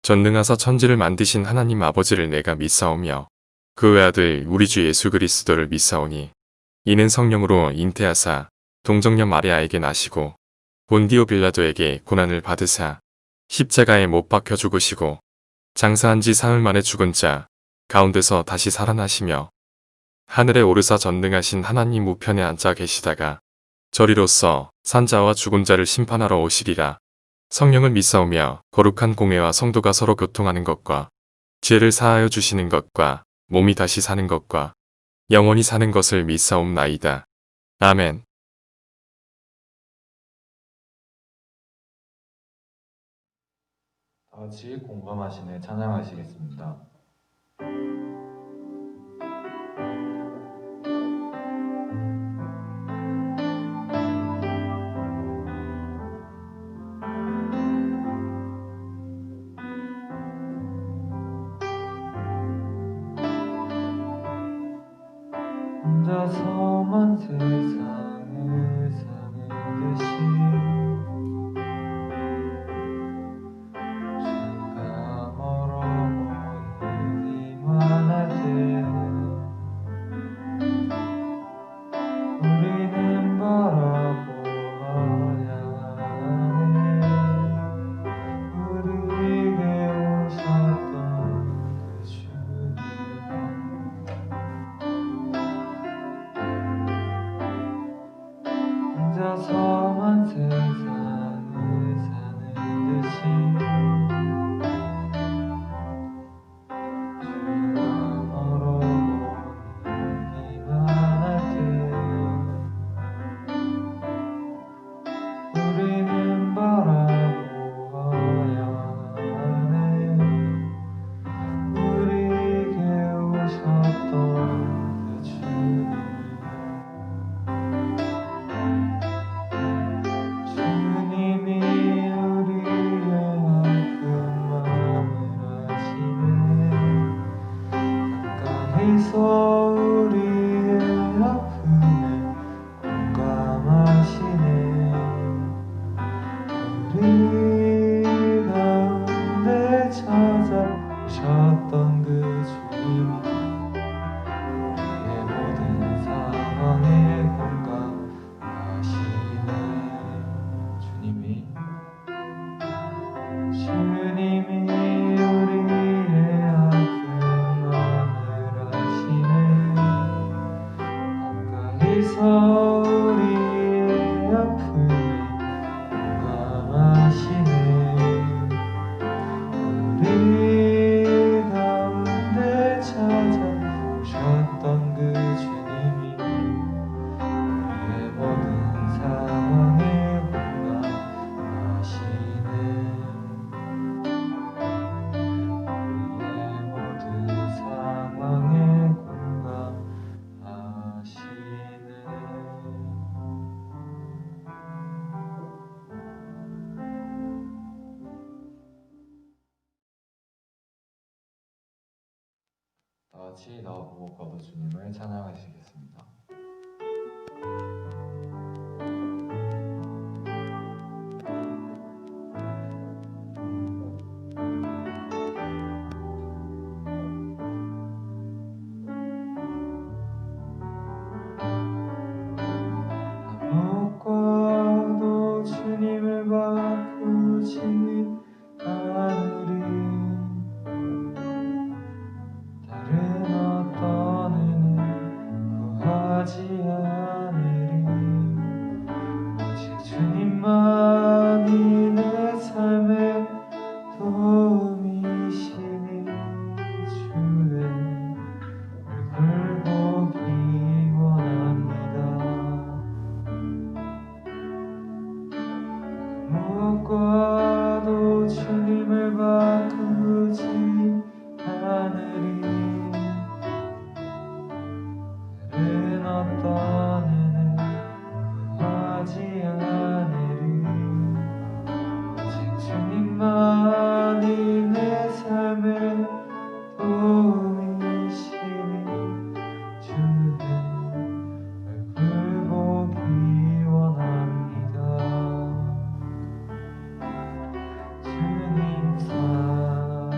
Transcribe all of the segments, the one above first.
전능하사 천지를 만드신 하나님 아버지를 내가 믿사오며 그 외아들 우리 주 예수 그리스도를 믿사오니 이는 성령으로 잉태하사 동정녀 마리아에게 나시고 본디오 빌라도에게 고난을 받으사 십자가에 못 박혀 죽으시고 장사한 지 사흘 만에 죽은 자 가운데서 다시 살아나시며 하늘에 오르사 전능하신 하나님 우편에 앉아 계시다가 저리로서 산자와 죽은 자를 심판하러 오시리라. 성령을 믿사오며 거룩한 공회와 성도가 서로 교통하는 것과 죄를 사하여 주시는 것과 몸이 다시 사는 것과 영원히 사는 것을 믿사옵나이다. 아멘. 다 같이 공감하시네 찬양하시겠습니다. 혼자서만 세상을 사는 듯이 주가 멀어 보이기만 할 때 우리는 바라보아야 하네. 우리에게 오셨던 그 주님 혼자서만 세상을 사는 듯이 주가 멀어 보이기만 할 때 우리는 바라보아야 하네. 우리에게 오셨던 그 주님 주님이 우리의 아픈 마음을 아시네. 가까이서 우리의 아픔에 공감하시네. 우리 가운데 찾아오셨던 그 주님이 우리의 모든 상황에 공감하시네. 주님이 우리의 아픔만을 아시네. 가까이서 우리의 아픔에 공감하시네. 우리 가운데 찾아오셨던 그 주님이 우리의 모든 상황에 공감하시네. 우리의 모든 상황에 공감하시네. 다 같이 나보고 거두 주님을 찬양하시겠습니다. 아무것도 주님을 바꾸지 않으리. 다른 어떤 은혜 구하지 않으리. 오직 주님만이 내 삶의 도움이시니 주의 얼굴 보기 원합니다. 무엇과도 주님을 바꾸지 않으리. 다른 어떤 은혜 구하지 않으리. 오직 주님만이 내 삶의 도움이시니 주의 얼굴 보기 원합니다. 주님 사랑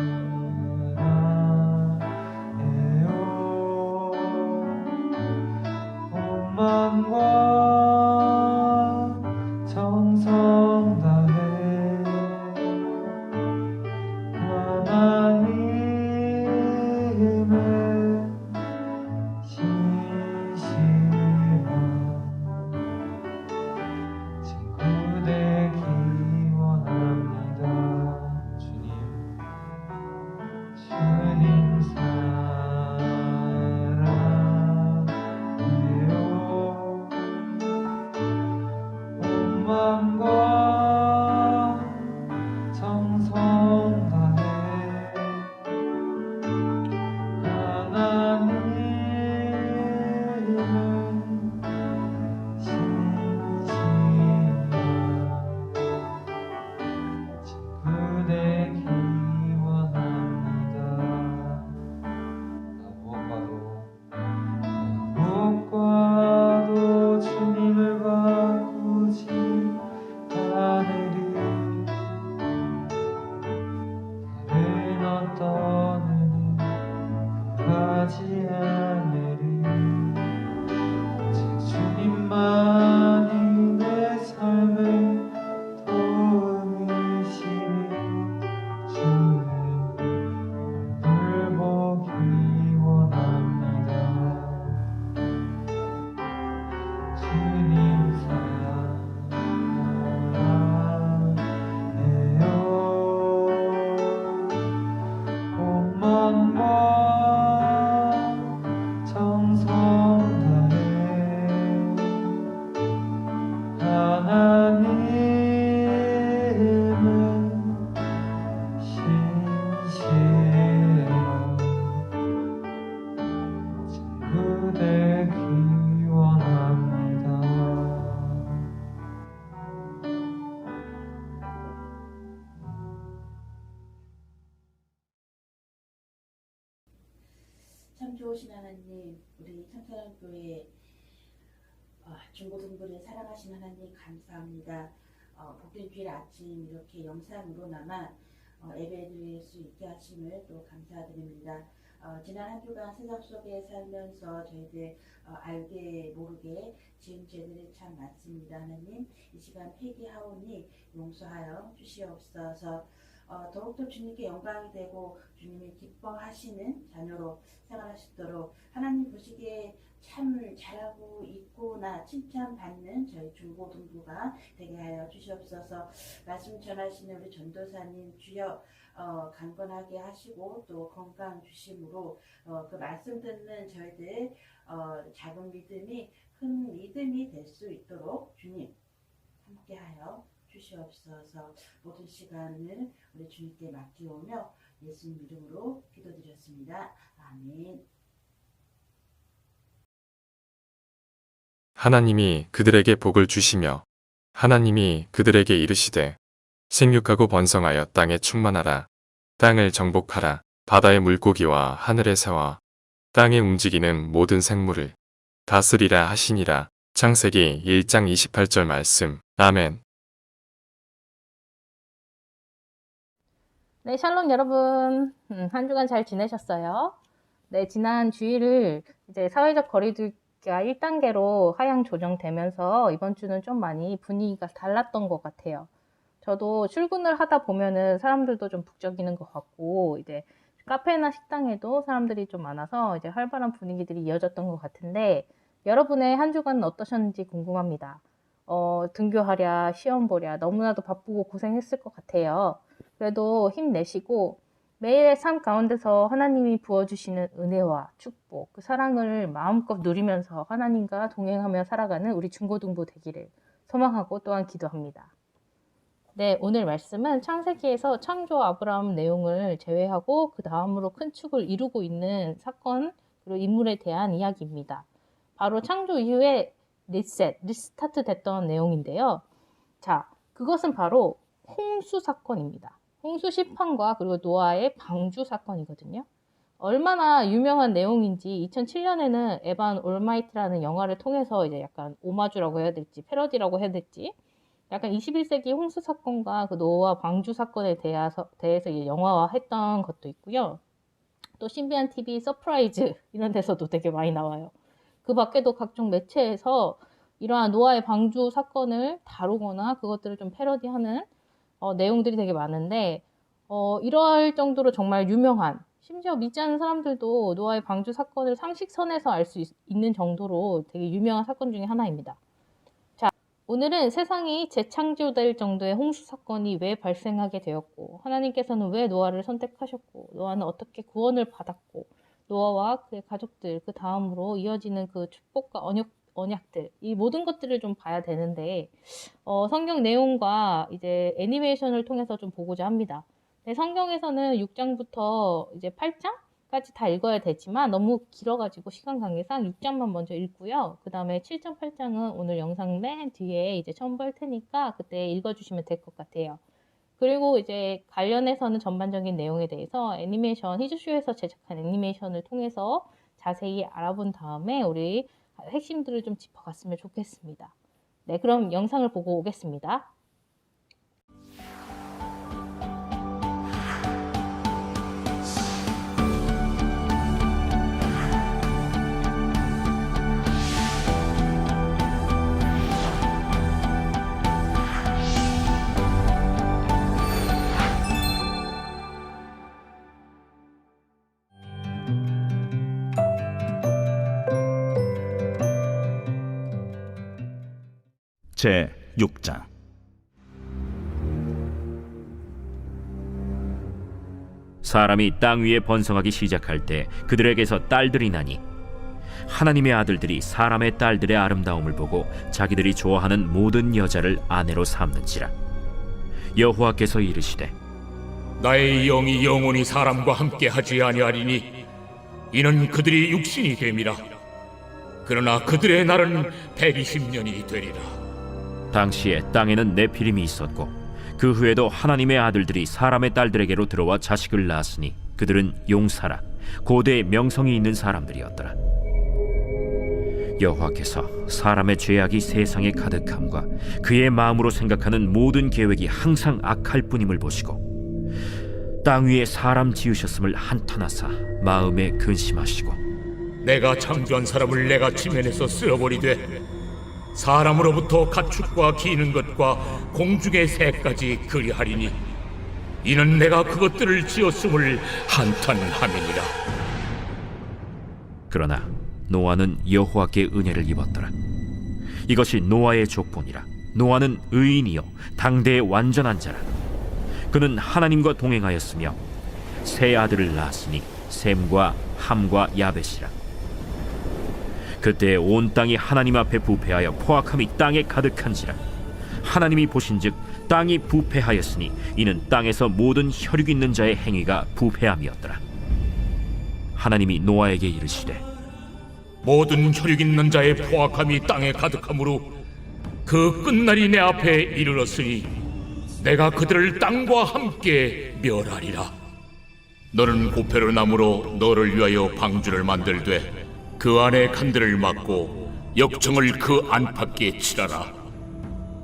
참 좋으신 하나님, 우리 청천교회 중고등부를 사랑하신 하나님 감사합니다. 복된 주일 아침 이렇게 영상으로나마 예배드릴 수 있게 하심을 또 감사드립니다. 지난 한 주간 세상 속에 살면서 저희들 알게 모르게 지은 죄들이 참 많습니다. 하나님, 이 시간 회개하오니 용서하여 주시옵소서. 더욱더 주님께 영광이 되고 주님이 기뻐하시는 자녀로 생활할 수 있도록 하나님 보시기에 참 잘하고 있구나 칭찬받는 저희 중고등부가 되게 하여 주시옵소서. 말씀 전하시는 우리 전도사님 주여 강건하게 하시고 또 건강 주심으로 그 말씀 듣는 저희들 작은 믿음이 큰 믿음이 될 수 있도록 주님 함께하여 주시옵소서. 모든 시간을 우리 주님께 맡기오며 예수님 이름으로 기도드렸습니다. 아멘. 하나님이 그들에게 복을 주시며 하나님이 그들에게 이르시되 생육하고 번성하여 땅에 충만하라. 땅을 정복하라. 바다의 물고기와 하늘의 새와 땅에 움직이는 모든 생물을 다스리라 하시니라. 창세기 1장 28절 말씀. 아멘. 네, 샬롬 여러분. 한 주간 잘 지내셨어요? 네, 지난 주일을 이제 사회적 거리두기가 1단계로 하향 조정되면서 이번 주는 좀 많이 분위기가 달랐던 것 같아요. 저도 출근을 하다 보면은 사람들도 좀 북적이는 것 같고, 이제 카페나 식당에도 사람들이 좀 많아서 이제 활발한 분위기들이 이어졌던 것 같은데, 여러분의 한 주간은 어떠셨는지 궁금합니다. 등교하랴, 시험 보랴, 너무나도 바쁘고 고생했을 것 같아요. 그래도 힘내시고 매일의 삶 가운데서 하나님이 부어주시는 은혜와 축복, 그 사랑을 마음껏 누리면서 하나님과 동행하며 살아가는 우리 중고등부 되기를 소망하고 또한 기도합니다. 네, 오늘 말씀은 창세기에서 창조 아브라함 내용을 제외하고 그 다음으로 큰 축을 이루고 있는 사건 그리고 인물에 대한 이야기입니다. 바로 창조 이후에 리스타트 됐던 내용인데요. 자, 그것은 바로 홍수 사건입니다. 홍수 심판과 그리고 노아의 방주 사건이거든요. 얼마나 유명한 내용인지 2007년에는 에반 올마이트라는 영화를 통해서 이제 약간 오마주라고 해야 될지 패러디라고 해야 될지 약간 21세기 홍수 사건과 그 노아 방주 사건에 대해서 이제 영화화했던 것도 있고요. 또 신비한 TV 서프라이즈 이런 데서도 되게 많이 나와요. 그 밖에도 각종 매체에서 이러한 노아의 방주 사건을 다루거나 그것들을 좀 패러디하는 내용들이 되게 많은데 이럴 정도로 정말 유명한, 심지어 믿지 않는 사람들도 노아의 방주 사건을 상식선에서 알 수 있는 정도로 되게 유명한 사건 중에 하나입니다. 자, 오늘은 세상이 재창조될 정도의 홍수 사건이 왜 발생하게 되었고 하나님께서는 왜 노아를 선택하셨고 노아는 어떻게 구원을 받았고 노아와 그의 가족들 그 다음으로 이어지는 그 축복과 언약들 이 모든 것들을 좀 봐야 되는데 성경 내용과 이제 애니메이션을 통해서 좀 보고자 합니다. 네, 성경에서는 6장부터 이제 8장까지 다 읽어야 되지만 너무 길어가지고 시간 관계상 6장만 먼저 읽고요. 그 다음에 7장, 8장은 오늘 영상 맨 뒤에 이제 첨부할 테니까 그때 읽어주시면 될 것 같아요. 그리고 이제 관련해서는 전반적인 내용에 대해서 애니메이션, 히즈쇼에서 제작한 애니메이션을 통해서 자세히 알아본 다음에 우리 핵심들을 좀 짚어갔으면 좋겠습니다. 네, 그럼 영상을 보고 오겠습니다. 제 6장. 사람이 땅 위에 번성하기 시작할 때 그들에게서 딸들이 나니 하나님의 아들들이 사람의 딸들의 아름다움을 보고 자기들이 좋아하는 모든 여자를 아내로 삼는지라. 여호와께서 이르시되 나의 영이 영원히 사람과 함께 하지 아니하리니 이는 그들이 육신이 됨이라. 그러나 그들의 날은 120년이 되리라. 당시에 땅에는 네피림이 있었고 그 후에도 하나님의 아들들이 사람의 딸들에게로 들어와 자식을 낳았으니 그들은 용사라. 고대의 명성이 있는 사람들이었더라. 여호와께서 사람의 죄악이 세상에 가득함과 그의 마음으로 생각하는 모든 계획이 항상 악할 뿐임을 보시고 땅 위에 사람 지으셨음을 한탄하사 마음에 근심하시고 내가 창조한 사람을 내가 지면에서 쓸어버리되 사람으로부터 가축과 기는 것과 공중의 새까지 그리하리니 이는 내가 그것들을 지었음을 한탄함이니라. 그러나 노아는 여호와께 은혜를 입었더라. 이것이 노아의 족본이라. 노아는 의인이요 당대의 완전한 자라. 그는 하나님과 동행하였으며 세 아들을 낳았으니 셈과 함과 야벳이라. 그때 온 땅이 하나님 앞에 부패하여 포악함이 땅에 가득한지라. 하나님이 보신즉 땅이 부패하였으니 이는 땅에서 모든 혈육 있는 자의 행위가 부패함이었더라. 하나님이 노아에게 이르시되 모든 혈육 있는 자의 포악함이 땅에 가득함으로 그 끝날이 내 앞에 이르렀으니 내가 그들을 땅과 함께 멸하리라. 너는 고페로 나무로 너를 위하여 방주를 만들되 그 안에 칸들을 막고 역청을 그 안팎에 칠하라.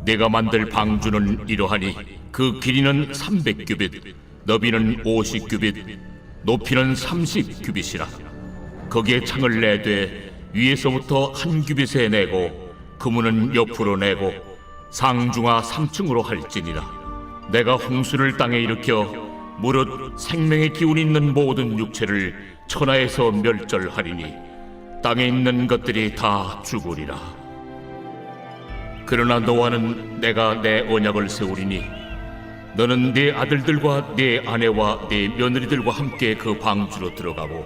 내가 만들 방주는 이러하니 그 길이는 300규빗, 너비는 50규빗, 높이는 30규빗이라. 거기에 창을 내되 위에서부터 한 규빗에 내고 그문은 옆으로 내고 상중하 3층으로 할지니라. 내가 홍수를 땅에 일으켜 무릇 생명의 기운 있는 모든 육체를 천하에서 멸절하리니 땅에 있는 것들이 다 죽으리라. 그러나 노아는 내가 내 언약을 세우리니 너는 네 아들들과 네 아내와 네 며느리들과 함께 그 방주로 들어가고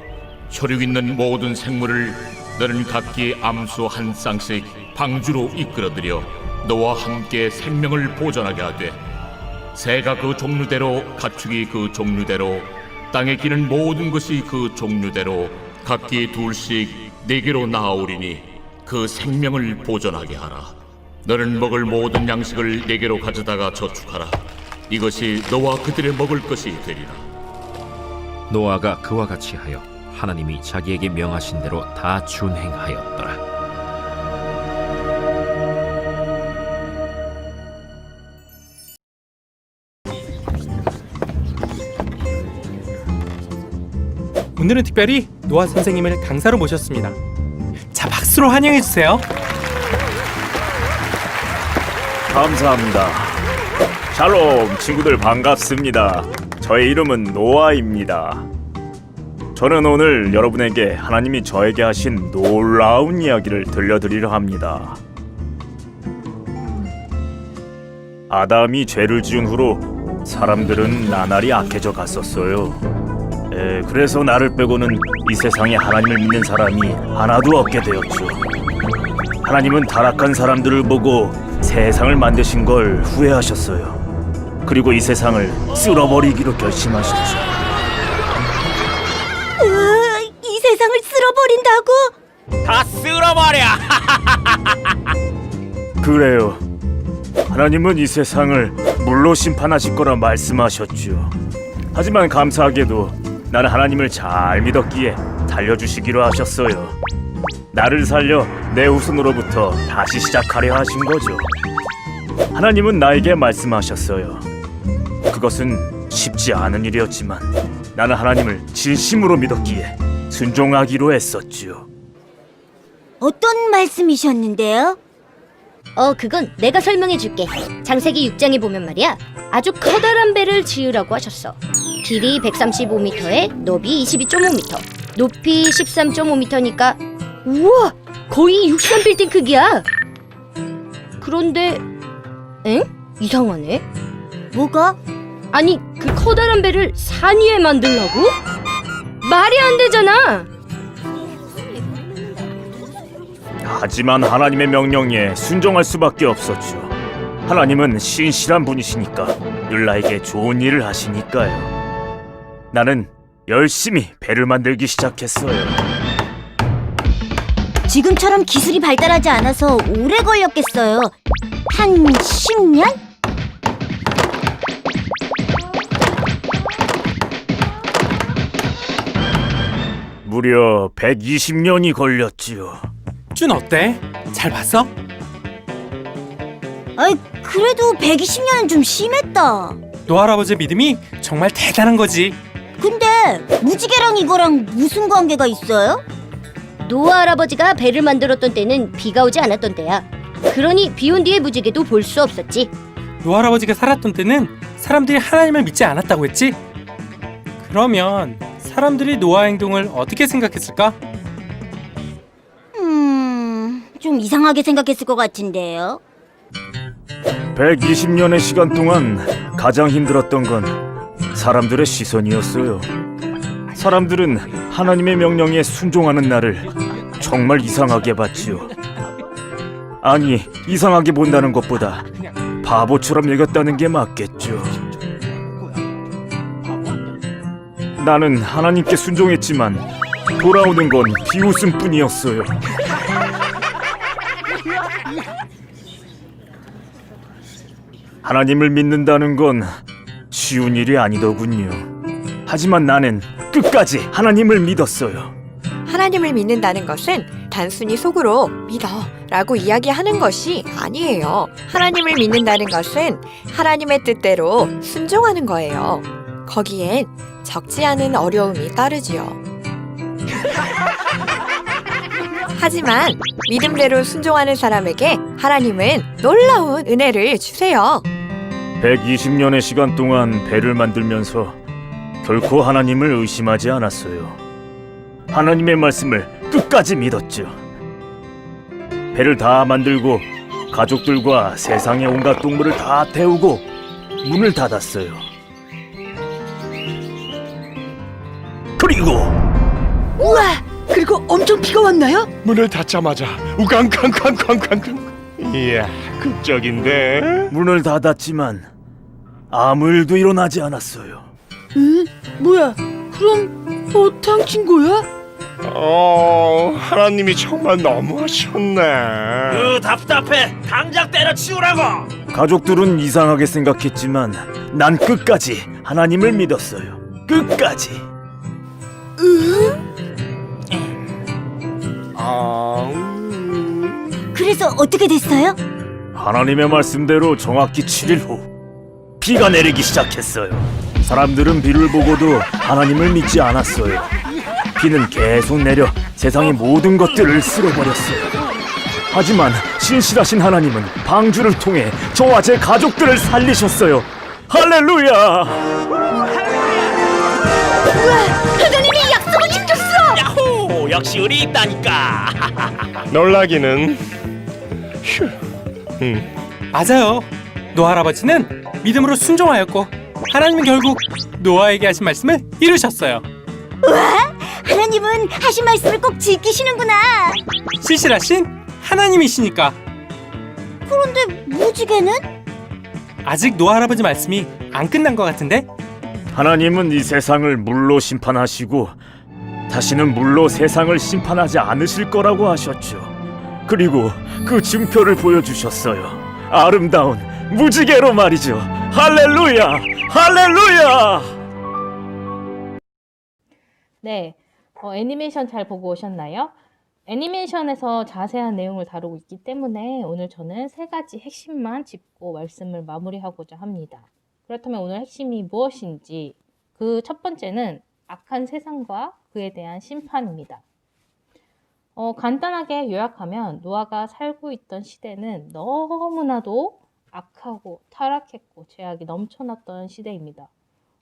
혈육 있는 모든 생물을 너는 각기 암소 한 쌍씩 방주로 이끌어들여 너와 함께 생명을 보존하게 하되 새가 그 종류대로 가축이 그 종류대로 땅에 기는 모든 것이 그 종류대로 각기 둘씩 네개로 나아오리니 그 생명을 보존하게 하라. 너는 먹을 모든 양식을 네개로 가져다가 저축하라. 이것이 너와 그들의 먹을 것이 되리라. 노아가 그와 같이 하여 하나님이 자기에게 명하신 대로 다 준행하였더라. 오늘은 특별히 노아 선생님을 강사로 모셨습니다. 자, 박수로 환영해 주세요. 감사합니다. 샬롬 친구들 반갑습니다. 저의 이름은 노아입니다. 저는 오늘 여러분에게 하나님이 저에게 하신 놀라운 이야기를 들려드리려 합니다. 아담이 죄를 지은 후로 사람들은 나날이 악해져 갔었어요. 그래서 나를 빼고는 이 세상에 하나님을 믿는 사람이 하나도 없게 되었죠. 하나님은 타락한 사람들을 보고 세상을 만드신 걸 후회하셨어요. 그리고 이 세상을 쓸어버리기로 결심하셨죠. 이 세상을 쓸어버린다고? 다 쓸어버려! 그래요. 하나님은 이 세상을 물로 심판하실 거라 말씀하셨죠. 하지만 감사하게도 나는 하나님을 잘 믿었기에 달려주시기로 하셨어요. 나를 살려 내 후손으로부터 다시 시작하려 하신 거죠. 하나님은 나에게 말씀하셨어요. 그것은 쉽지 않은 일이었지만 나는 하나님을 진심으로 믿었기에 순종하기로 했었죠. 어떤 말씀이셨는데요? 그건 내가 설명해 줄게. 창세기 6장에 보면 말이야, 아주 커다란 배를 지으라고 하셨어. 길이 135m에 너비 22.5m, 높이 13.5m니까 우와, 거의 63빌딩 크기야. 그런데 이상하네. 뭐가? 아니, 그 커다란 배를 산 위에 만들라고? 말이 안 되잖아. 하지만 하나님의 명령에 순종할 수밖에 없었죠. 하나님은 신실한 분이시니까 늘 나에게 좋은 일을 하시니까요. 나는 열심히 배를 만들기 시작했어요. 지금처럼 기술이 발달하지 않아서 오래 걸렸겠어요. 한 10년? 무려 120년이 걸렸지요. 준 어때? 잘 봤어? 아이, 그래도 120년은 좀 심했다. 노아 할아버지의 믿음이 정말 대단한 거지. 근데 무지개랑 이거랑 무슨 관계가 있어요? 노아 할아버지가 배를 만들었던 때는 비가 오지 않았던 때야. 그러니 비 온 뒤의 무지개도 볼 수 없었지. 노아 할아버지가 살았던 때는 사람들이 하나님을 믿지 않았다고 했지? 그러면 사람들이 노아 행동을 어떻게 생각했을까? 좀 이상하게 생각했을 것 같은데요. 120년의 시간 동안 가장 힘들었던 건 사람들의 시선이었어요. 사람들은 하나님의 명령에 순종하는 나를 정말 이상하게 봤지요. 아니, 이상하게 본다는 것보다 바보처럼 여겼다는 게 맞겠죠. 나는 하나님께 순종했지만 돌아오는 건 비웃음뿐이었어요. 하나님을 믿는다는 건 쉬운 일이 아니더군요. 하지만 나는 끝까지 하나님을 믿었어요. 하나님을 믿는다는 것은 단순히 속으로 믿어 라고 이야기하는 것이 아니에요. 하나님을 믿는다는 것은 하나님의 뜻대로 순종하는 거예요. 거기엔 적지 않은 어려움이 따르지요. 하지만 믿음대로 순종하는 사람에게 하나님은 놀라운 은혜를 주세요. 120년의 시간 동안 배를 만들면서 결코 하나님을 의심하지 않았어요. 하나님의 말씀을 끝까지 믿었죠. 배를 다 만들고 가족들과 세상의 온갖 동물을 다 태우고 문을 닫았어요. 그리고 우와! 그리고 엄청 비가 왔나요? 문을 닫자마자 우강강강강강. 이야, 극적인데. 문을 닫았지만 아무 일도 일어나지 않았어요. 뭐야? 그럼 당친 거야? 하나님이 정말 너무하셨네. 답답해. 당장 때려치우라고. 가족들은 이상하게 생각했지만 난 끝까지 하나님을 믿었어요. 끝까지. 그래서 어떻게 됐어요? 하나님의 말씀대로 정확히 7일 후 비가 내리기 시작했어요. 사람들은 비를 보고도 하나님을 믿지 않았어요. 비는 계속 내려 세상의 모든 것들을 쓸어버렸어요. 하지만 신실하신 하나님은 방주를 통해 저와 제 가족들을 살리셨어요. 할렐루야! 하나님이 약속을 지켰어! 야호! 역시 우리 있다니까. 놀라기는. 휴. 맞아요. 노아 할아버지는 믿음으로 순종하였고 하나님은 결국 노아에게 하신 말씀을 이루셨어요. 하나님은 하신 말씀을 꼭 지키시는구나. 신실하신 하나님이시니까. 그런데 무지개는? 아직 노아 할아버지 말씀이 안 끝난 것 같은데? 하나님은 이 세상을 물로 심판하시고 다시는 물로 세상을 심판하지 않으실 거라고 하셨죠. 그리고 그 증표를 보여주셨어요. 아름다운 무지개로 말이죠. 할렐루야! 할렐루야! 네, 애니메이션 잘 보고 오셨나요? 애니메이션에서 자세한 내용을 다루고 있기 때문에 오늘 저는 3가지 핵심만 짚고 말씀을 마무리하고자 합니다. 그렇다면 오늘 핵심이 무엇인지, 그 첫 번째는 악한 세상과 그에 대한 심판입니다. 간단하게 요약하면 노아가 살고 있던 시대는 너무나도 악하고 타락했고 죄악이 넘쳐났던 시대입니다.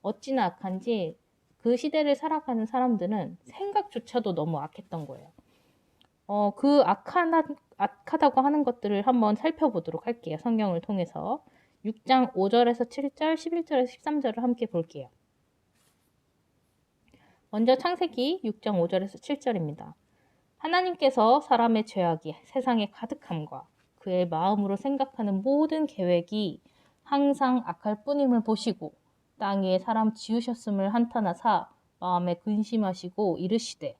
어찌나 악한지 그 시대를 살아가는 사람들은 생각조차도 너무 악했던 거예요. 그 악하다고 하는 것들을 한번 살펴보도록 할게요. 성경을 통해서 6장 5절에서 7절, 11절에서 13절을 함께 볼게요. 먼저 창세기 6장 5절에서 7절입니다. 하나님께서 사람의 죄악이 세상에 가득함과 그의 마음으로 생각하는 모든 계획이 항상 악할 뿐임을 보시고 땅 위에 사람 지으셨음을 한탄하사 마음에 근심하시고 이르시되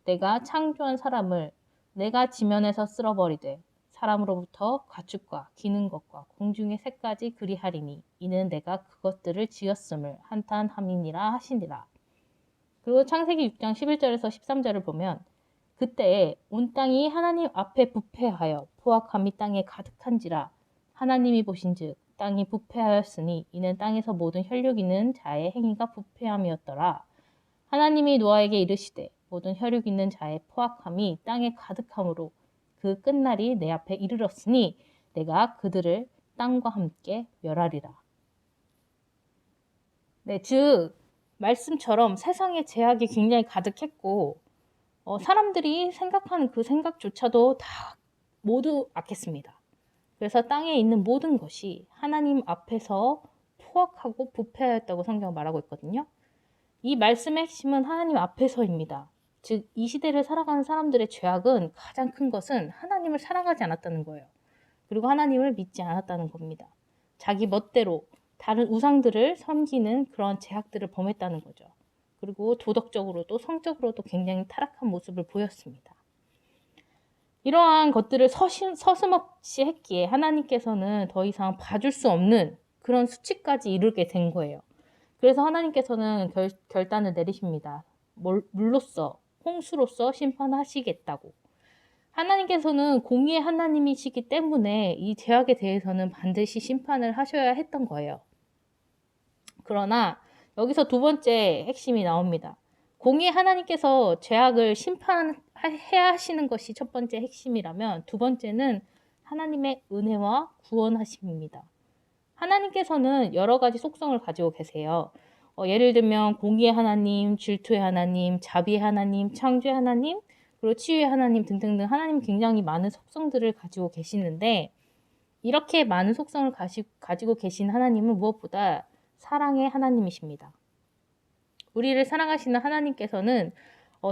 내가 창조한 사람을 내가 지면에서 쓸어버리되 사람으로부터 가축과 기는 것과 공중의 새까지 그리하리니 이는 내가 그것들을 지었음을 한탄함이니라 하시니라. 그리고 창세기 6장 11절에서 13절을 보면 그때 온 땅이 하나님 앞에 부패하여 포악함이 땅에 가득한지라 하나님이 보신즉 땅이 부패하였으니 이는 땅에서 모든 혈육 있는 자의 행위가 부패함이었더라. 하나님이 노아에게 이르시되 모든 혈육 있는 자의 포악함이 땅에 가득함으로 그 끝날이 내 앞에 이르렀으니 내가 그들을 땅과 함께 멸하리라. 네, 즉 말씀처럼 세상에 제약이 굉장히 가득했고 사람들이 생각하는 그 생각조차도 다 모두 악했습니다. 그래서 땅에 있는 모든 것이 하나님 앞에서 포악하고 부패하였다고 성경은 말하고 있거든요. 이 말씀의 핵심은 하나님 앞에서입니다. 즉 이 시대를 살아가는 사람들의 죄악은 가장 큰 것은 하나님을 사랑하지 않았다는 거예요. 그리고 하나님을 믿지 않았다는 겁니다. 자기 멋대로 다른 우상들을 섬기는 그런 죄악들을 범했다는 거죠. 그리고 도덕적으로도 성적으로도 굉장히 타락한 모습을 보였습니다. 이러한 것들을 서슴없이 했기에 하나님께서는 더 이상 봐줄 수 없는 그런 수치까지 이르게 된 거예요. 그래서 하나님께서는 결단을 내리십니다. 물로써, 홍수로써 심판하시겠다고. 하나님께서는 공의의 하나님이시기 때문에 이 죄악에 대해서는 반드시 심판을 하셔야 했던 거예요. 그러나 여기서 두 번째 핵심이 나옵니다. 공의의 하나님께서 죄악을 심판해야 하시는 것이 첫 번째 핵심이라면 두 번째는 하나님의 은혜와 구원하심입니다. 하나님께서는 여러 가지 속성을 가지고 계세요. 예를 들면 공의의 하나님, 질투의 하나님, 자비의 하나님, 창조의 하나님, 그리고 치유의 하나님 등등등 하나님 굉장히 많은 속성들을 가지고 계시는데 이렇게 많은 속성을 가지고 계신 하나님은 무엇보다 사랑의 하나님이십니다. 우리를 사랑하시는 하나님께서는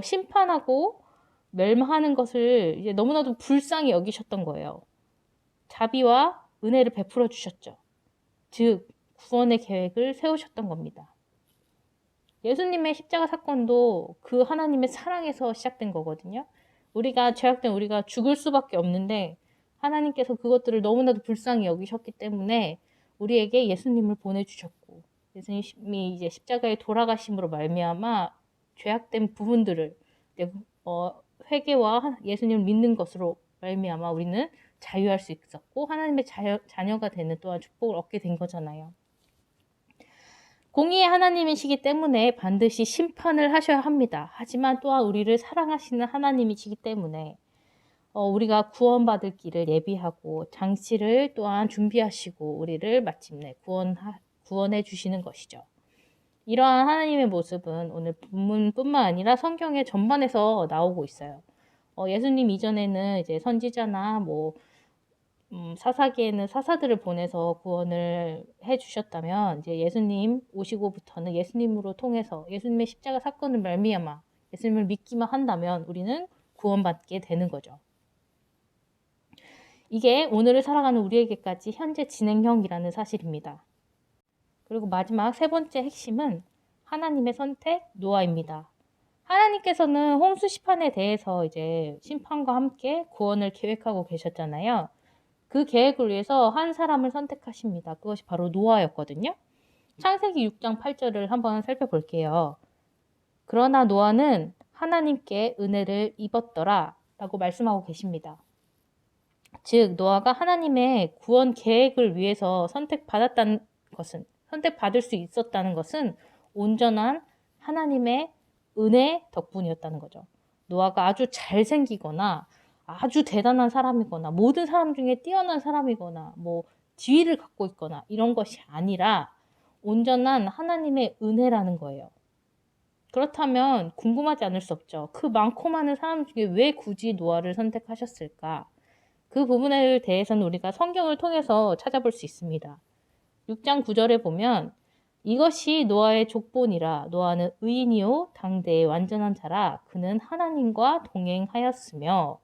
심판하고 멸망하는 것을 이제 너무나도 불쌍히 여기셨던 거예요. 자비와 은혜를 베풀어 주셨죠. 즉 구원의 계획을 세우셨던 겁니다. 예수님의 십자가 사건도 그 하나님의 사랑에서 시작된 거거든요. 우리가 죄악된 우리가 죽을 수밖에 없는데 하나님께서 그것들을 너무나도 불쌍히 여기셨기 때문에 우리에게 예수님을 보내주셨고 예수님이 이제 십자가에 돌아가심으로 말미암아 죄악된 부분들을 회개와 예수님을 믿는 것으로 말미암아 우리는 자유할 수 있었고 하나님의 자녀가 되는 또한 축복을 얻게 된 거잖아요. 공의의 하나님이시기 때문에 반드시 심판을 하셔야 합니다. 하지만 또한 우리를 사랑하시는 하나님이시기 때문에 우리가 구원받을 길을 예비하고 장치를 또한 준비하시고 우리를 마침내 구원해 주시는 것이죠. 이러한 하나님의 모습은 오늘 본문뿐만 아니라 성경의 전반에서 나오고 있어요. 예수님 이전에는 이제 선지자나 사사기에는 사사들을 보내서 구원을 해주셨다면 이제 예수님 오시고부터는 예수님으로 통해서 예수님의 십자가 사건을 말미암아 예수님을 믿기만 한다면 우리는 구원받게 되는 거죠. 이게 오늘을 살아가는 우리에게까지 현재 진행형이라는 사실입니다. 그리고 마지막 세 번째 핵심은 하나님의 선택 노아입니다. 하나님께서는 홍수 심판에 대해서 이제 심판과 함께 구원을 계획하고 계셨잖아요. 그 계획을 위해서 한 사람을 선택하십니다. 그것이 바로 노아였거든요. 창세기 6장 8절을 한번 살펴볼게요. 그러나 노아는 하나님께 은혜를 입었더라 라고 말씀하고 계십니다. 즉 노아가 하나님의 구원 계획을 위해서 선택받을 수 있었다는 것은 온전한 하나님의 은혜 덕분이었다는 거죠. 노아가 아주 잘생기거나 아주 대단한 사람이거나 모든 사람 중에 뛰어난 사람이거나 지위를 갖고 있거나 이런 것이 아니라 온전한 하나님의 은혜라는 거예요. 그렇다면 궁금하지 않을 수 없죠. 그 많고 많은 사람 중에 왜 굳이 노아를 선택하셨을까? 그 부분에 대해서는 우리가 성경을 통해서 찾아볼 수 있습니다. 6장 9절에 보면 이것이 노아의 족본이라 노아는 의인이요 당대의 완전한 자라 그는 하나님과 동행하였으며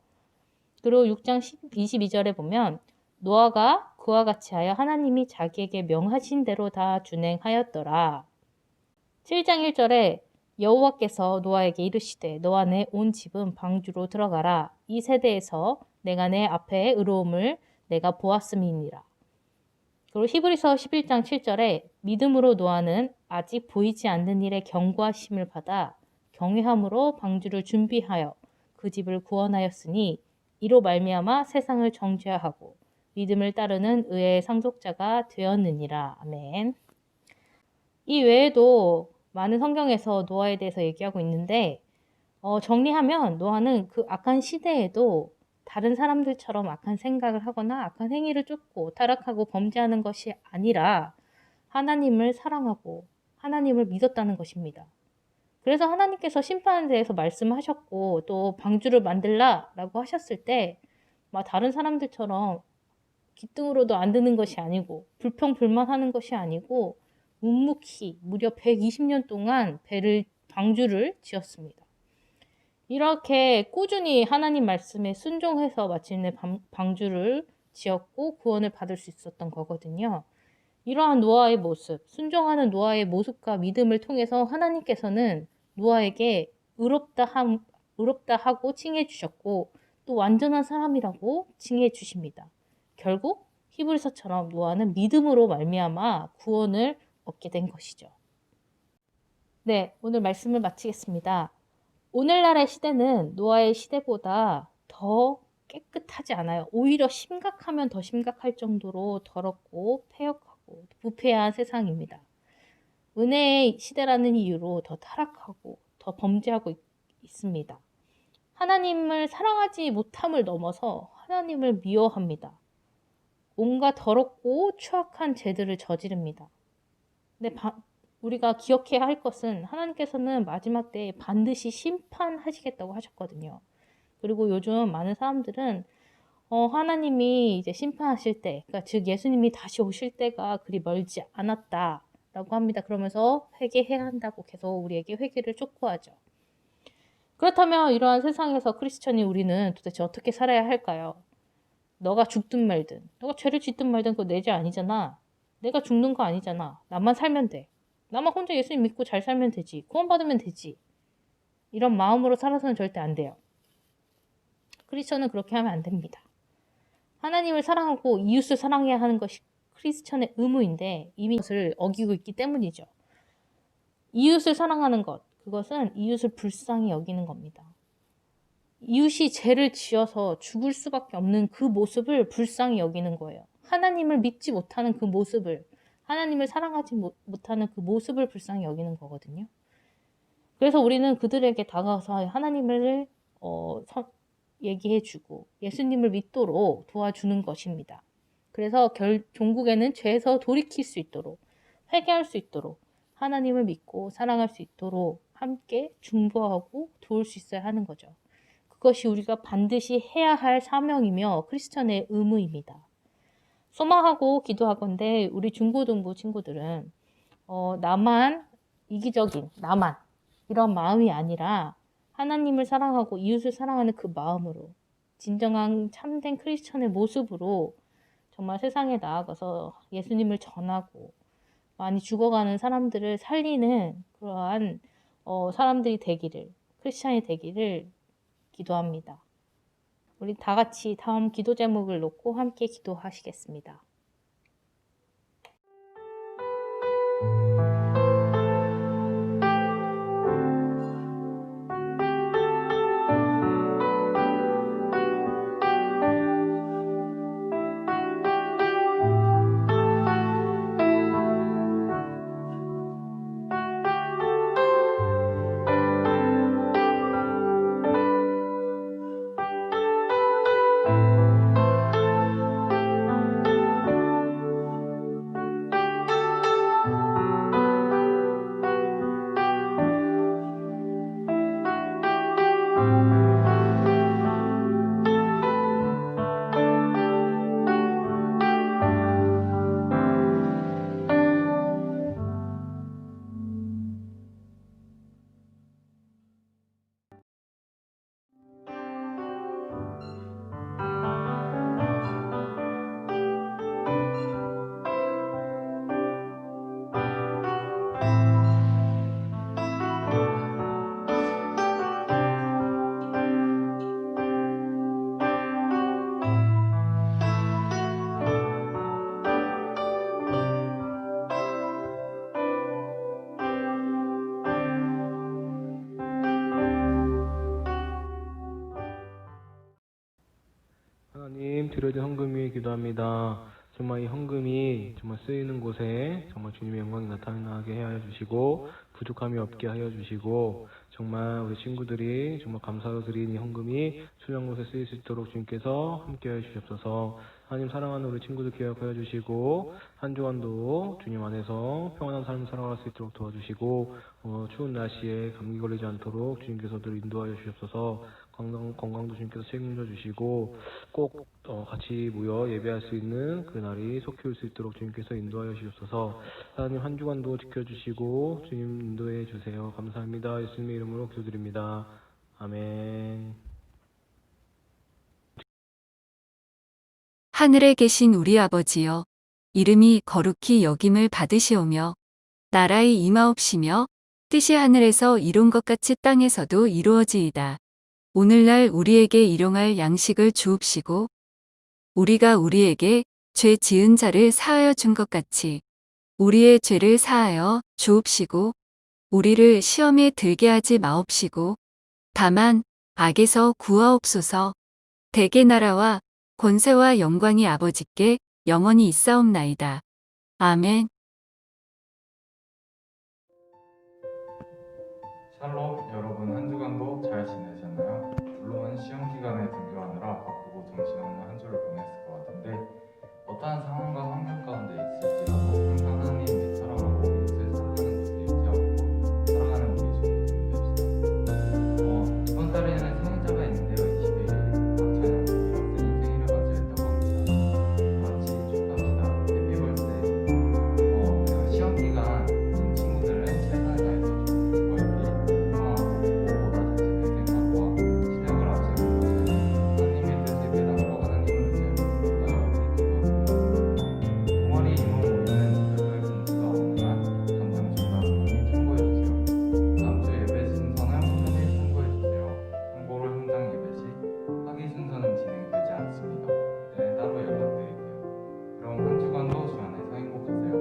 그리고 6장 22절에 보면 노아가 그와 같이 하여 하나님이 자기에게 명하신 대로 다 준행하였더라. 7장 1절에 여호와께서 노아에게 이르시되 너와 내 온 집은 방주로 들어가라. 이 세대에서 내가 내 앞에 의로움을 내가 보았음이니라. 그리고 히브리서 11장 7절에 믿음으로 노아는 아직 보이지 않는 일에 경고하심을 받아 경외함으로 방주를 준비하여 그 집을 구원하였으니 이로 말미암아 세상을 정죄하고 믿음을 따르는 의의 상속자가 되었느니라. 아멘. 이 외에도 많은 성경에서 노아에 대해서 얘기하고 있는데 정리하면 노아는 그 악한 시대에도 다른 사람들처럼 악한 생각을 하거나 악한 행위를 쫓고 타락하고 범죄하는 것이 아니라 하나님을 사랑하고 하나님을 믿었다는 것입니다. 그래서 하나님께서 심판에 대해서 말씀하셨고 또 방주를 만들라라고 하셨을 때 막 다른 사람들처럼 기등으로도 안 드는 것이 아니고 불평불만하는 것이 아니고 묵묵히 무려 120년 동안 방주를 지었습니다. 이렇게 꾸준히 하나님 말씀에 순종해서 마침내 방주를 지었고 구원을 받을 수 있었던 거거든요. 이러한 노아의 모습, 순종하는 노아의 모습과 믿음을 통해서 하나님께서는 노아에게 의롭다 하고 칭해 주셨고 또 완전한 사람이라고 칭해 주십니다. 결국 히브리서처럼 노아는 믿음으로 말미암아 구원을 얻게 된 것이죠. 네, 오늘 말씀을 마치겠습니다. 오늘날의 시대는 노아의 시대보다 더 깨끗하지 않아요. 오히려 심각하면 더 심각할 정도로 더럽고 패역하고 부패한 세상입니다. 은혜의 시대라는 이유로 더 타락하고 더 범죄하고 있습니다. 하나님을 사랑하지 못함을 넘어서 하나님을 미워합니다. 온갖 더럽고 추악한 죄들을 저지릅니다. 근데 우리가 기억해야 할 것은 하나님께서는 마지막 때에 반드시 심판하시겠다고 하셨거든요. 그리고 요즘 많은 사람들은 하나님이 이제 심판하실 때, 그러니까 즉 예수님이 다시 오실 때가 그리 멀지 않았다라고 합니다. 그러면서 회개해야 한다고 계속 우리에게 회개를 촉구하죠. 그렇다면 이러한 세상에서 크리스천이 우리는 도대체 어떻게 살아야 할까요? 너가 죽든 말든, 너가 죄를 짓든 말든 그거 내 죄 아니잖아. 내가 죽는 거 아니잖아. 나만 살면 돼. 나만 혼자 예수님 믿고 잘 살면 되지. 구원받으면 되지. 이런 마음으로 살아서는 절대 안 돼요. 크리스천은 그렇게 하면 안 됩니다. 하나님을 사랑하고 이웃을 사랑해야 하는 것이 크리스천의 의무인데 이미 그것을 어기고 있기 때문이죠. 이웃을 사랑하는 것, 그것은 이웃을 불쌍히 여기는 겁니다. 이웃이 죄를 지어서 죽을 수밖에 없는 그 모습을 불쌍히 여기는 거예요. 하나님을 믿지 못하는 그 모습을, 하나님을 사랑하지 못하는 그 모습을 불쌍히 여기는 거거든요. 그래서 우리는 그들에게 다가가서 하나님을 얘기해주고 예수님을 믿도록 도와주는 것입니다. 그래서 종국에는 죄에서 돌이킬 수 있도록, 회개할 수 있도록, 하나님을 믿고 사랑할 수 있도록 함께 중보하고 도울 수 있어야 하는 거죠. 그것이 우리가 반드시 해야 할 사명이며 크리스천의 의무입니다. 소망하고 기도하건대 우리 중고등부 친구들은 나만, 이기적인 나만 이런 마음이 아니라 하나님을 사랑하고 이웃을 사랑하는 그 마음으로 진정한 참된 크리스천의 모습으로 정말 세상에 나아가서 예수님을 전하고 많이 죽어가는 사람들을 살리는 그러한 사람들이 되기를, 크리스천이 되기를 기도합니다. 우리 다 같이 다음 기도 제목을 놓고 함께 기도하시겠습니다. 드려진 헌금 위에 기도합니다. 정말 이 헌금이 정말 쓰이는 곳에 정말 주님의 영광이 나타나게 하여 주시고 부족함이 없게 하여 주시고 정말 우리 친구들이 정말 감사로 드린 이 헌금이 수령 곳에 쓰일 수 있도록 주님께서 함께 하여 주시옵소서. 하나님 사랑하는 우리 친구들 기억하여 주시고 한 주간도 주님 안에서 평안한 삶을 살아갈 수 있도록 도와주시고 추운 날씨에 감기 걸리지 않도록 주님께서 늘 인도하여 주시옵소서. 건강도 주님께서 책임져 주시고 꼭 같이 모여 예배할 수 있는 그날이 속히 올 수 있도록 주님께서 인도하여 주시옵소서. 하나님 한 주간도 지켜주시고 주님 인도해 주세요. 감사합니다. 예수님의 이름으로 기도드립니다. 아멘. 하늘에 계신 우리 아버지여, 이름이 거룩히 여김을 받으시오며 나라의 임하옵시며 뜻이 하늘에서 이룬 것 같이 땅에서도 이루어지이다. 오늘날 우리에게 일용할 양식을 주옵시고 우리가 우리에게 죄 지은 자를 사하여 준 것 같이 우리의 죄를 사하여 주옵시고 우리를 시험에 들게 하지 마옵시고 다만 악에서 구하옵소서. 대개 나라와 권세와 영광이 아버지께 영원히 있사옵나이다. 아멘. 샬롬, 여러분 한 주간도 잘 지내셨나요? 물론 시험 기간에 등교하느라 바쁘고 정신없는 한 주를 보냈을 것 같은데 어떠한 상황과 환경 가운데 있을지라도 항상 하나님을 사랑하고 이웃을 사랑하는 것을 유지하고 사랑하는 우리 친구들 됩시다. 이번 달에는 생일자가 있는데요. 21일 박찬영 학생이 생일을 맞이했다고 합니다. 다 같이 축하합니다. 해피 벌스데이. 시험 기간 친구들은 최선을 다해서 좀 멀리 통화하고 무엇보다 자신의 생각과 실력을 앞세우는 것은 하나님의 뜻을 깨닫고 하나님을 의지하는 나아가게 기도합니다. 동아리 임원 모임은 별도의 공지가 없는 한 당장 중단 부분을 참고해주세요. 다음 주 예배 순서는 후면에 참고해주세요. 홍보를 현장 예배 시 학위 순서는 진행되지 않습니다. 그때는 따로 연락드릴게요. 그럼 한 주간도 주 안에서 행복하세요.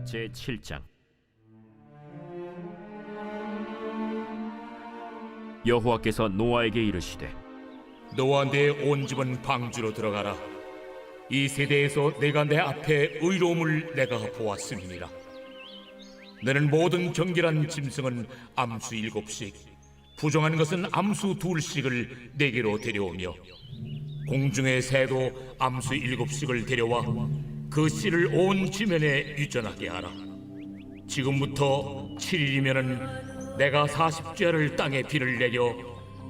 제7장 여호와께서 노아에게 이르시되 너와 내 온 집은 방주로 들어가라. 이 세대에서 내가 내 앞에 의로움을 내가 보았음이니라. 너는 모든 정결한 짐승은 암수 7씩, 부정한 것은 암수 2씩을 내게로 데려오며 공중의 새도 암수 7씩을 데려와 그 씨를 온 지면에 유전하게 하라. 지금부터 7일이면은 내가 40죄를 땅에 비를 내려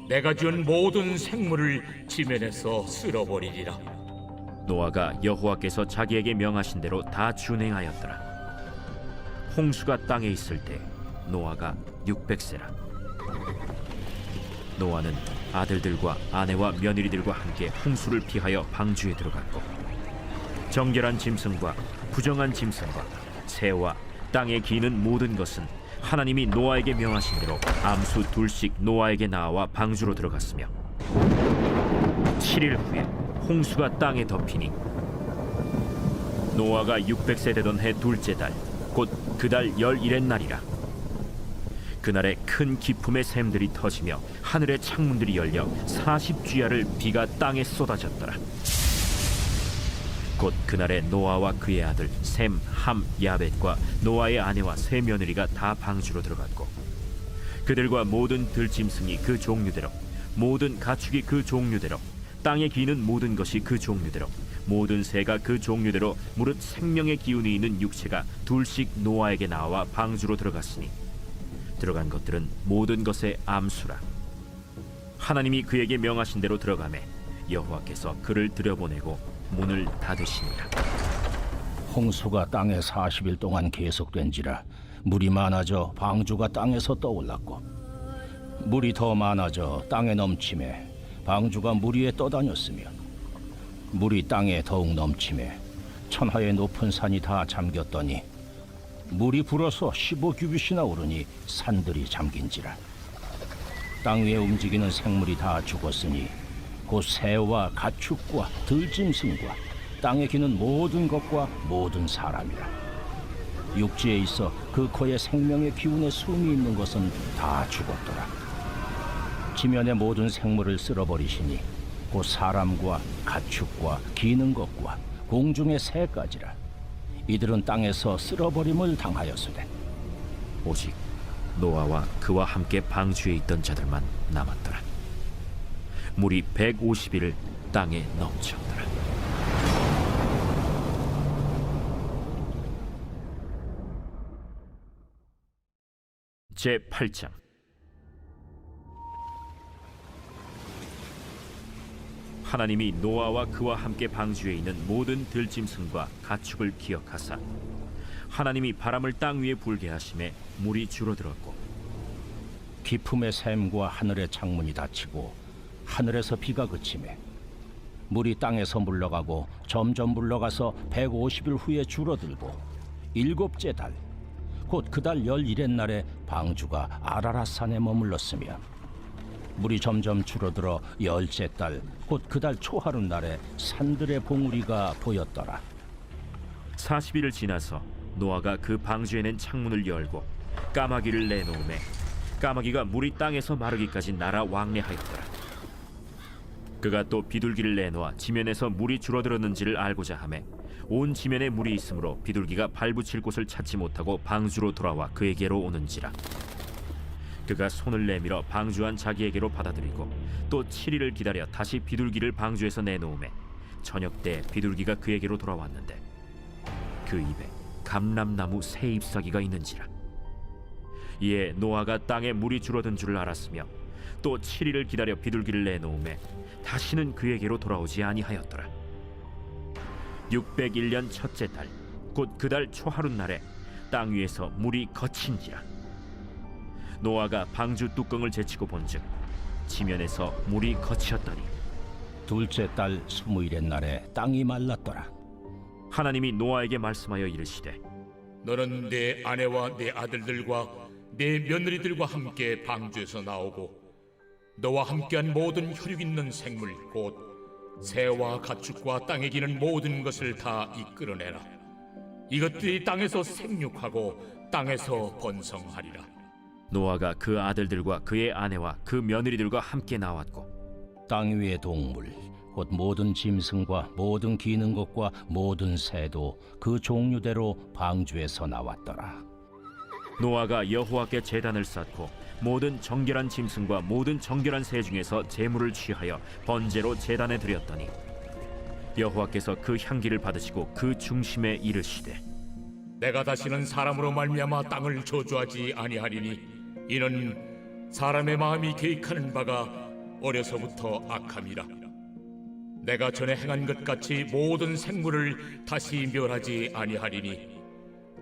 내가 지은 모든 생물을 지면에서 쓸어버리리라. 노아가 여호와께서 자기에게 명하신 대로 다 준행하였더라. 홍수가 땅에 있을 때 노아가 600세라. 노아는 아들들과 아내와 며느리들과 함께 홍수를 피하여 방주에 들어갔고 정결한 짐승과 부정한 짐승과 새와 땅에 기는 모든 것은 하나님이 노아에게 명하신 대로 암수 2씩 노아에게 나와 방주로 들어갔으며 7일 후에 홍수가 땅에 덮이니 노아가 600세 되던 해 둘째 달 곧 그 달 11의 날이라. 그날에 큰 기품의 샘들이 터지며 하늘의 창문들이 열려 40주야를 비가 땅에 쏟아졌더라. 곧 그날에 노아와 그의 아들 셈, 함, 야벳과 노아의 아내와 세 며느리가 다 방주로 들어갔고 그들과 모든 들짐승이 그 종류대로 모든 가축이 그 종류대로 땅에 기는 모든 것이 그 종류대로 모든 새가 그 종류대로 무릇 생명의 기운이 있는 육체가 2씩 노아에게 나와 방주로 들어갔으니 들어간 것들은 모든 것의 암수라. 하나님이 그에게 명하신 대로 들어가매 여호와께서 그를 들여보내고 문을 닫으시니라. 홍수가 땅에 40일 동안 계속된지라 물이 많아져 방주가 땅에서 떠올랐고 물이 더 많아져 땅에 넘침에 방주가 물 위에 떠다녔으며 물이 땅에 더욱 넘침에 천하의 높은 산이 다 잠겼더니 물이 불어서 15규빗이나 오르니 산들이 잠긴지라. 땅 위에 움직이는 생물이 다 죽었으니 곧 새와 가축과 들짐승과 땅에 기는 모든 것과 모든 사람이라. 육지에 있어 그 코에 생명의 기운의 숨이 있는 것은 다 죽었더라. 지면의 모든 생물을 쓸어버리시니 곧 사람과 가축과 기는 것과 공중의 새까지라. 이들은 땅에서 쓸어버림을 당하였으되 오직 노아와 그와 함께 방주에 있던 자들만 남았더라. 물이 150일을 땅에 넘쳤더라. 제8장. 하나님이 노아와 그와 함께 방주에 있는 모든 들짐승과 가축을 기억하사 하나님이 바람을 땅 위에 불게 하심에 물이 줄어들었고 깊음의 샘과 하늘의 창문이 닫히고 하늘에서 비가 그치매 물이 땅에서 물러가고 점점 물러가서 150일 후에 줄어들고 일곱째 달 곧 그 달 11의 날에 방주가 아라랏산에 머물렀으며 물이 점점 줄어들어 10째 달 곧 그 달 초하룻 날에 산들의 봉우리가 보였더라. 40일을 지나서 노아가 그 방주에 낸 창문을 열고 까마귀를 내놓음에 까마귀가 물이 땅에서 마르기까지 날아 왕래하였더라. 그가 또 비둘기를 내놓아 지면에서 물이 줄어들었는지를 알고자 하매 온 지면에 물이 있으므로 비둘기가 발붙일 곳을 찾지 못하고 방주로 돌아와 그에게로 오는지라. 그가 손을 내밀어 방주한 자기에게로 받아들이고 또 7일을 기다려 다시 비둘기를 방주에서 내놓음에 저녁 때 비둘기가 그에게로 돌아왔는데 그 입에 감람나무 새 잎사귀가 있는지라. 이에 노아가 땅에 물이 줄어든 줄을 알았으며 또 7일을 기다려 비둘기를 내놓음에 다시는 그에게로 돌아오지 아니하였더라. 601년 첫째 달 곧 그 달 초하룻 날에 땅 위에서 물이 거친지라. 노아가 방주 뚜껑을 제치고 본즉 지면에서 물이 거치었더니 둘째 달 20일의 날에 땅이 말랐더라. 하나님이 노아에게 말씀하여 이르시되 너는 내 아내와 내 아들들과 내 며느리들과 함께 방주에서 나오고 너와 함께한 모든 혈육 있는 생물 곧 새와 가축과 땅에 기는 모든 것을 다 이끌어내라. 이것들이 땅에서 생육하고 땅에서 번성하리라. 노아가 그 아들들과 그의 아내와 그 며느리들과 함께 나왔고 땅 위의 동물 곧 모든 짐승과 모든 기는 것과 모든 새도 그 종류대로 방주에서 나왔더라. 노아가 여호와께 제단을 쌓고 모든 정결한 짐승과 모든 정결한 새 중에서 제물을 취하여 번제로 제단에 드렸더니 여호와께서 그 향기를 받으시고 그 중심에 이르시되 내가 다시는 사람으로 말미암아 땅을 저주하지 아니하리니 이는 사람의 마음이 계획하는 바가 어려서부터 악함이라. 내가 전에 행한 것 같이 모든 생물을 다시 멸하지 아니하리니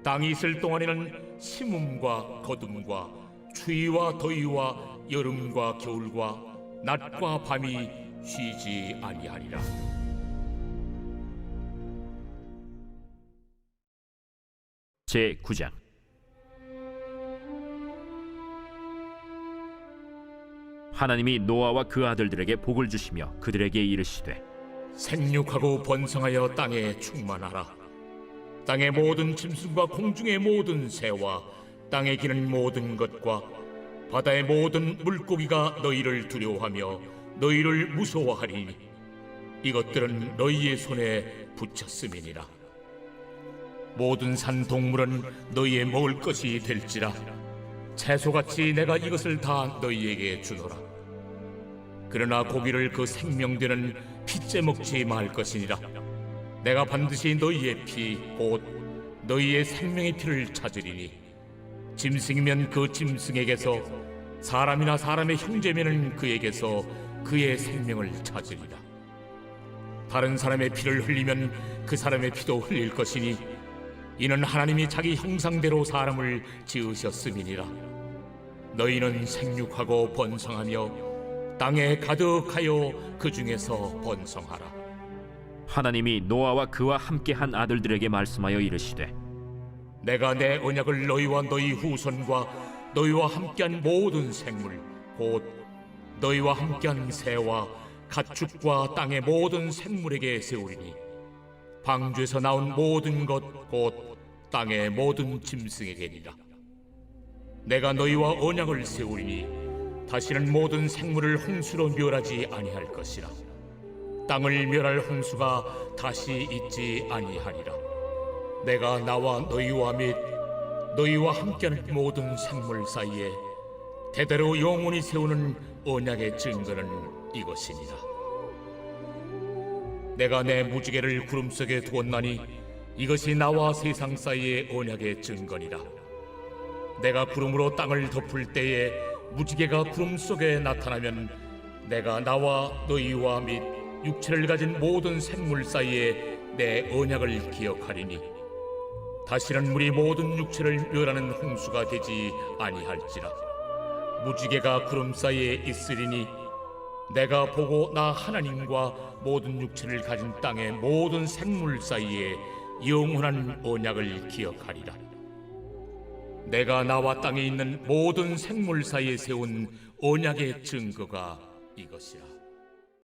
땅이 있을 동안에는 심음과 거둠과 추위와 더위와 여름과 겨울과 낮과 밤이 쉬지 아니하리라. 제9장. 하나님이 노아와 그 아들들에게 복을 주시며 그들에게 이르시되 생육하고 번성하여 땅에 충만하라. 땅의 모든 짐승과 공중의 모든 새와 땅에 기는 모든 것과 바다의 모든 물고기가 너희를 두려워하며 너희를 무서워하리니 이것들은 너희의 손에 붙였음이니라. 모든 산 동물은 너희의 먹을 것이 될지라. 채소같이 내가 이것을 다 너희에게 주노라. 그러나 고기를 그 생명되는 피째 먹지 말 것이니라. 내가 반드시 너희의 피 곧 너희의 생명의 피를 찾으리니 짐승이면 그 짐승에게서 사람이나 사람의 형제면은 그에게서 그의 생명을 찾으리라. 다른 사람의 피를 흘리면 그 사람의 피도 흘릴 것이니 이는 하나님이 자기 형상대로 사람을 지으셨음이니라. 너희는 생육하고 번성하며 땅에 가득하여 그 중에서 번성하라. 하나님이 노아와 그와 함께한 아들들에게 말씀하여 이르시되 내가 내 언약을 너희와 너희 후손과 너희와 함께한 모든 생물 곧 너희와 함께한 새와 가축과 땅의 모든 생물에게 세우리니 방주에서 나온 모든 것 곧 땅의 모든 짐승에게니라. 내가 너희와 언약을 세우리니 다시는 모든 생물을 홍수로 멸하지 아니할 것이라. 땅을 멸할 홍수가 다시 있지 아니하리라. 내가 나와 너희와 및 너희와 함께하는 모든 생물 사이에 대대로 영원히 세우는 언약의 증거는 이것이니라. 내가 내 무지개를 구름 속에 두었나니 이것이 나와 세상 사이의 언약의 증거니라. 내가 구름으로 땅을 덮을 때에 무지개가 구름 속에 나타나면 내가 나와 너희와 및 육체를 가진 모든 생물 사이에 내 언약을 기억하리니 다시는 물이 모든 육체를 멸하는 홍수가 되지 아니할지라. 무지개가 구름 사이에 있으리니 내가 보고 나 하나님과 모든 육체를 가진 땅의 모든 생물 사이에 영원한 언약을 기억하리라. 내가 나와 땅에 있는 모든 생물 사이에 세운 언약의 증거가 이것이라.